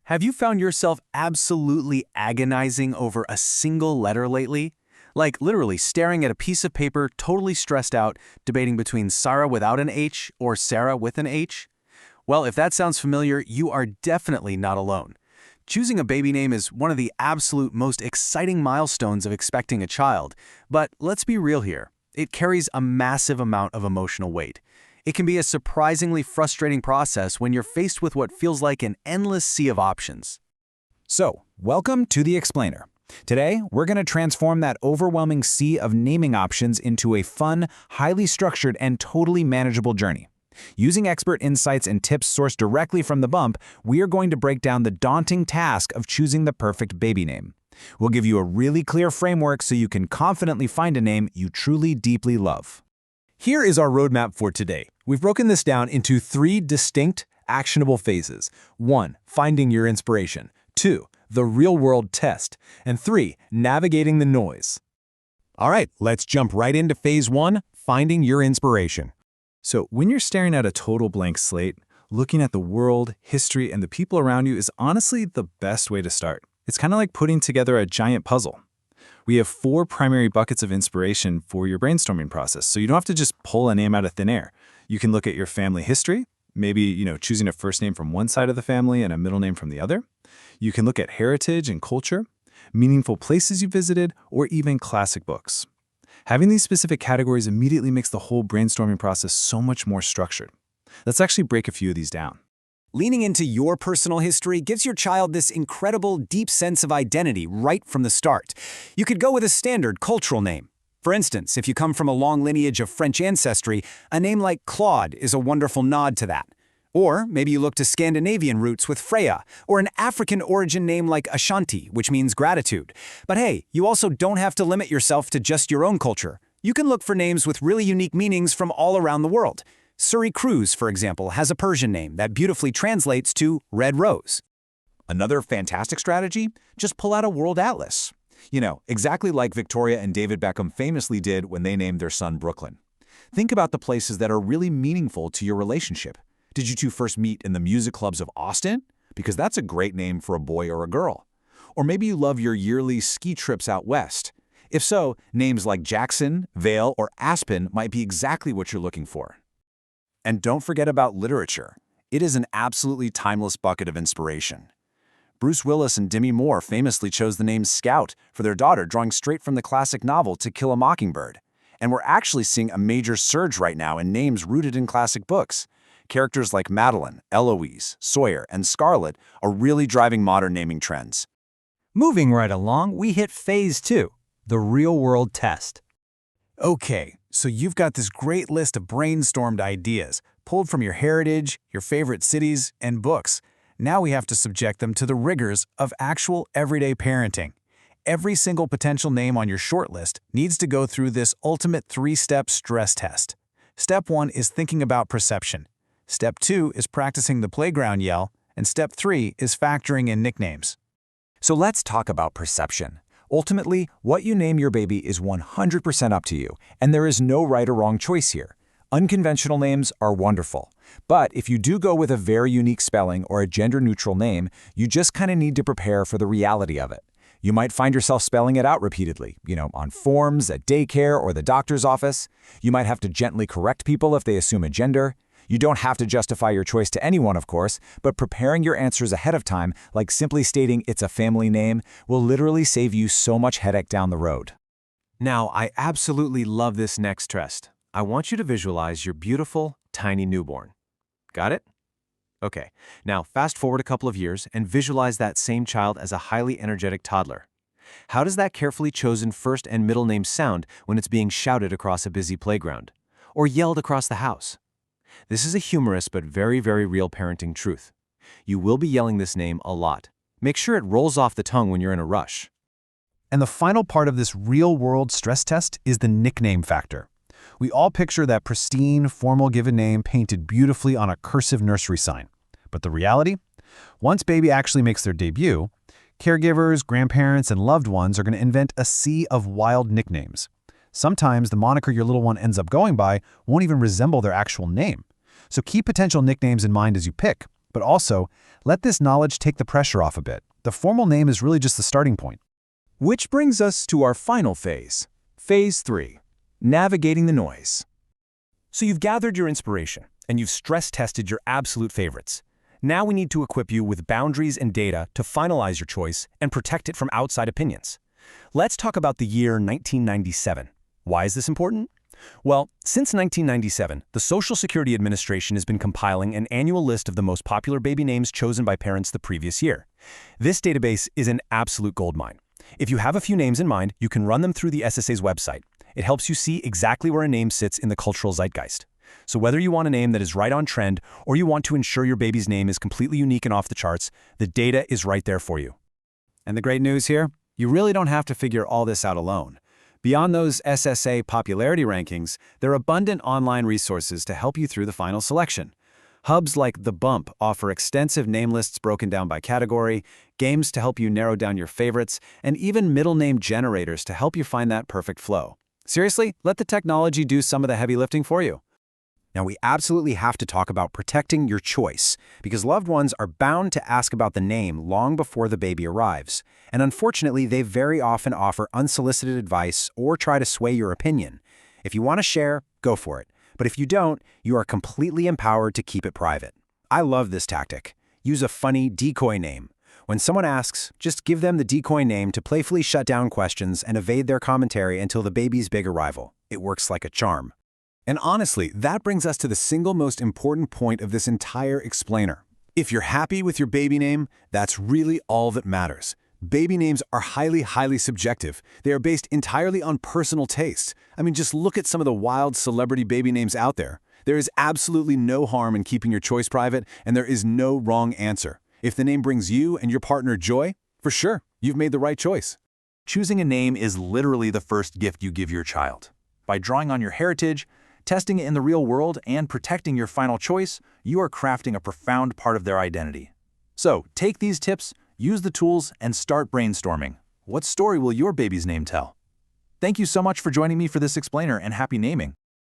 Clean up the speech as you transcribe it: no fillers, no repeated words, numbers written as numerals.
Have you found yourself absolutely agonizing over a single letter lately? Like literally staring at a piece of paper, totally stressed out, debating between Sarah without an H or Sarah with an H? Well, if that sounds familiar, you are definitely not alone. Choosing a baby name is one of the absolute most exciting milestones of expecting a child, but let's be real here. It carries a massive amount of emotional weight. It can be a surprisingly frustrating process when you're faced with what feels like an endless sea of options. So, welcome to The Explainer. Today, we're going to transform that overwhelming sea of naming options into a fun, highly structured, and totally manageable journey. Using expert insights and tips sourced directly from the bump, we are going to break down the daunting task of choosing the perfect baby name. We'll give you a really clear framework so you can confidently find a name you truly, deeply love. Here is our roadmap for today. We've broken this down into 3 distinct, actionable phases. 1. Finding your inspiration. 2. The real-world test. And 3. Navigating the noise. All right, let's jump right into phase 1, finding your inspiration. So when you're staring at a total blank slate, looking at the world, history, and the people around you is honestly the best way to start. It's kind of like putting together a giant puzzle. We have 4 primary buckets of inspiration for your brainstorming process, so you don't have to just pull a name out of thin air. You can look at your family history, maybe choosing a first name from one side of the family and a middle name from the other. You can look at heritage and culture, meaningful places you visited, or even classic books. Having these specific categories immediately makes the whole brainstorming process so much more structured. Let's actually break a few of these down. Leaning into your personal history gives your child this incredible, deep sense of identity right from the start. You could go with a standard cultural name. For instance, if you come from a long lineage of French ancestry, a name like Claude is a wonderful nod to that. Or maybe you look to Scandinavian roots with Freya, or an African origin name like Ashanti, which means gratitude. But hey, you also don't have to limit yourself to just your own culture. You can look for names with really unique meanings from all around the world. Suri Cruz, for example, has a Persian name that beautifully translates to red rose. Another fantastic strategy? Just pull out a world atlas. Exactly like Victoria and David Beckham famously did when they named their son Brooklyn. Think about the places that are really meaningful to your relationship. Did you two first meet in the music clubs of Austin? Because that's a great name for a boy or a girl. Or maybe you love your yearly ski trips out west. If so, names like Jackson, Vale, or Aspen might be exactly what you're looking for. And don't forget about literature. It is an absolutely timeless bucket of inspiration. Bruce Willis and Demi Moore famously chose the name Scout for their daughter, drawing straight from the classic novel To Kill a Mockingbird. And we're actually seeing a major surge right now in names rooted in classic books. Characters like Madeline, Eloise, Sawyer, and Scarlett are really driving modern naming trends. Moving right along, we hit phase 2, the real-world test. Okay, so you've got this great list of brainstormed ideas, pulled from your heritage, your favorite cities, and books. Now we have to subject them to the rigors of actual everyday parenting. Every single potential name on your shortlist needs to go through this ultimate 3-step stress test. Step 1 is thinking about perception. Step 2 is practicing the playground yell, and Step 3 is factoring in nicknames. So let's talk about perception. Ultimately, what you name your baby is 100% up to you, and there is no right or wrong choice here. Unconventional names are wonderful, but if you do go with a very unique spelling or a gender-neutral name, you just kind of need to prepare for the reality of it. You might find yourself spelling it out repeatedly, on forms, at daycare, or the doctor's office. You might have to gently correct people if they assume a gender. You don't have to justify your choice to anyone, of course, but preparing your answers ahead of time, like simply stating it's a family name, will literally save you so much headache down the road. Now, I absolutely love this next test. I want you to visualize your beautiful, tiny newborn. Got it? Okay, now fast forward a couple of years and visualize that same child as a highly energetic toddler. How does that carefully chosen first and middle name sound when it's being shouted across a busy playground? Or yelled across the house? This is a humorous but very, very real parenting truth. You will be yelling this name a lot. Make sure it rolls off the tongue when you're in a rush. And the final part of this real-world stress test is the nickname factor. We all picture that pristine, formal given name painted beautifully on a cursive nursery sign. But the reality? Once baby actually makes their debut, caregivers, grandparents, and loved ones are going to invent a sea of wild nicknames. Sometimes the moniker your little one ends up going by won't even resemble their actual name. So keep potential nicknames in mind as you pick, but also let this knowledge take the pressure off a bit. The formal name is really just the starting point. Which brings us to our final phase. Phase 3. Navigating the noise. So you've gathered your inspiration, and you've stress-tested your absolute favorites. Now we need to equip you with boundaries and data to finalize your choice and protect it from outside opinions. Let's talk about the year 1997. Why is this important? Well, since 1997, the Social Security Administration has been compiling an annual list of the most popular baby names chosen by parents the previous year. This database is an absolute goldmine. If you have a few names in mind, you can run them through the SSA's website. It helps you see exactly where a name sits in the cultural zeitgeist. So whether you want a name that is right on trend or you want to ensure your baby's name is completely unique and off the charts, the data is right there for you. And the great news here? You really don't have to figure all this out alone. Beyond those SSA popularity rankings, there are abundant online resources to help you through the final selection. Hubs like The Bump offer extensive name lists broken down by category, games to help you narrow down your favorites, and even middle name generators to help you find that perfect flow. Seriously, let the technology do some of the heavy lifting for you. Now, we absolutely have to talk about protecting your choice, because loved ones are bound to ask about the name long before the baby arrives. And unfortunately, they very often offer unsolicited advice or try to sway your opinion. If you want to share, go for it. But if you don't, you are completely empowered to keep it private. I love this tactic. Use a funny decoy name. When someone asks, just give them the decoy name to playfully shut down questions and evade their commentary until the baby's big arrival. It works like a charm. And honestly, that brings us to the single most important point of this entire explainer. If you're happy with your baby name, that's really all that matters. Baby names are highly subjective. They are based entirely on personal taste. I mean, just look at some of the wild celebrity baby names out there. There is absolutely no harm in keeping your choice private, and there is no wrong answer. If the name brings you and your partner joy, for sure, you've made the right choice. Choosing a name is literally the first gift you give your child. By drawing on your heritage, testing it in the real world, and protecting your final choice, you are crafting a profound part of their identity. So, take these tips, use the tools, and start brainstorming. What story will your baby's name tell? Thank you so much for joining me for this explainer, and happy naming.